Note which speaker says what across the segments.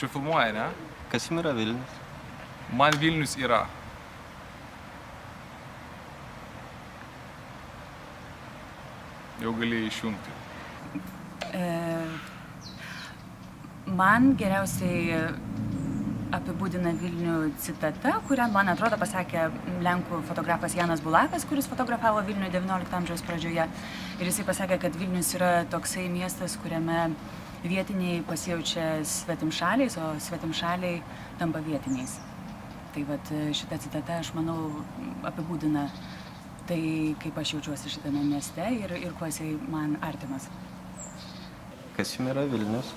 Speaker 1: Čia filmuoja, ne?
Speaker 2: Kas jums yra Vilnius?
Speaker 1: Man Vilnius yra. Jau galėjai išjungti.
Speaker 3: Man geriausiai apibūdina Vilnių citata, kurią, man atrodo, pasakė lenkų fotografas Janas Bulakas, kuris fotografavo Vilnių XIX amžiaus pradžioje. Ir jisai pasakė, kad Vilnius yra toksai miestas, kuriame vietiniai pasijaučia svetimšaliais, o svetimšaliai tampa vietiniais. Tai vat šitą citatą, aš manau, apibūdina tai, kaip aš jaučiuosi šitame mieste ir kuo jisai man artimas.
Speaker 2: Kas jums yra Vilnius?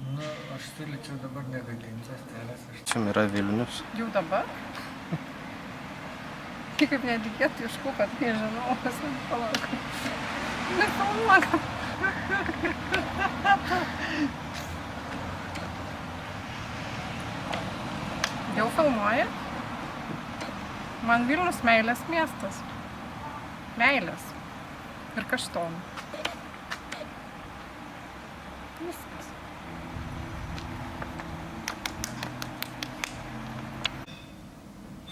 Speaker 4: Nu, aš siūlyčiau dabar negadinti atelės.
Speaker 2: Kas jums yra Vilnius?
Speaker 5: Jau dabar? Kaip netikėtų ieškau, kad nežinau, kas man palauk. Nefilmuok. Jau filmuoja? Man Vilnius meilės miestas. Meilės. Ir kaštonų. Viskas.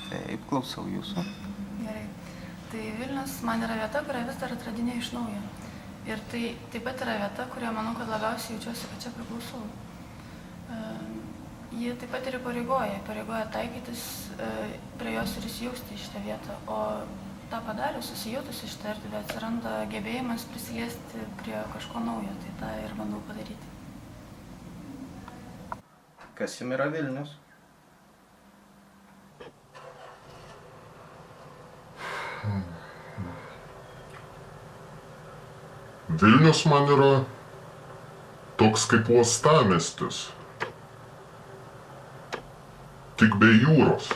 Speaker 2: Taip, klausau jūsų.
Speaker 6: Gerai. Tai Vilnius man yra vieta, kurią vis dar atradinėjau iš naujo. Ir tai taip pat yra vieta, kurioje manau, kad labiausiai jaučiuosi, kad čia priklausau. Ji taip pat ir įpareigoja taikytis prie jos ir įsijausti į šitą vietą. O tą padarius, susijautus į šitą erdvę, atsiranda gebėjimas prisiliesti prie kažko naujo. Tai tą ir bandau padaryti.
Speaker 2: Kas jums yra Vilnius?
Speaker 7: Vilnius man yra toks kaip uostamiestis, tik be jūros.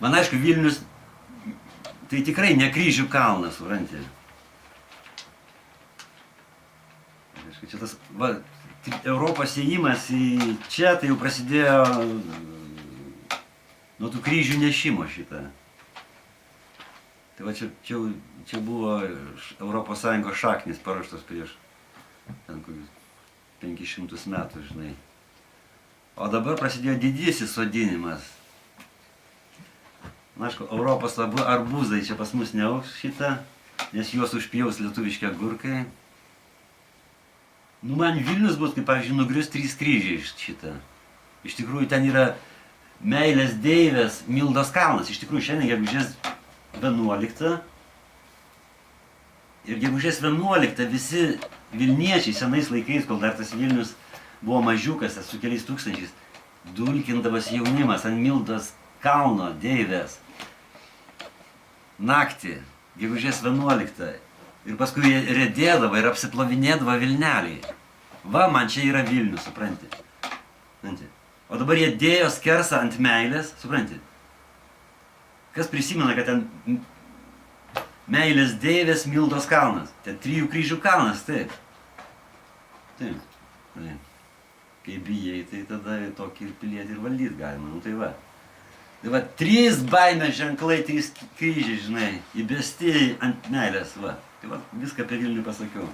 Speaker 8: Man aišku, Vilnius tai tikrai ne Kryžių kalnas, supranti. Aišku, čia tas, va, Europos įėjimas į čia, tai jau prasidėjo nuo tų kryžių nešimo šitą. Tai va čia buvo Europos Sąjungos šaknis paruoštos prieš 500 metų, žinai. O dabar prasidėjo didysis sodinimas. Na, aišku, Europos arbūzai čia pas mus neaugs šitą, nes juos užpjaus lietuviški agurkai. Nu, man Vilnius bus, kaip, pavyzdžiui, nugrius 3 kryžiai šitą. Iš tikrųjų, ten yra meilės deivės Mildos kalnas. Iš tikrųjų, šiandien gegužės 11. Ir gegužės 11 visi Vilniečiai senais laikais, kol dar tas Vilnius buvo mažiukas, su keliais tūkstančiais, dulkindavas jaunimas ant Mildos kalno deivės. Naktį, gegužės 11. Ir paskui redėdavo ir apsiplovinėdavo Vilneliai. Va, man čia yra Vilnius, supranti. O dabar jie dėjo skersą ant meilės, supranti. Kas prisimena, kad ten meilės deivės Mildos kalnas. Ten 3 kryžių kalnas, taip. Taip. Kai bijai, tai tada tokį pilietį ir valdyti galima. Nu tai va. Tai va, 3 baimės ženklai, 3 kryžiai, žinai, įbesti ant meilės, va. Tai va, viską apie Vilnių pasakiau.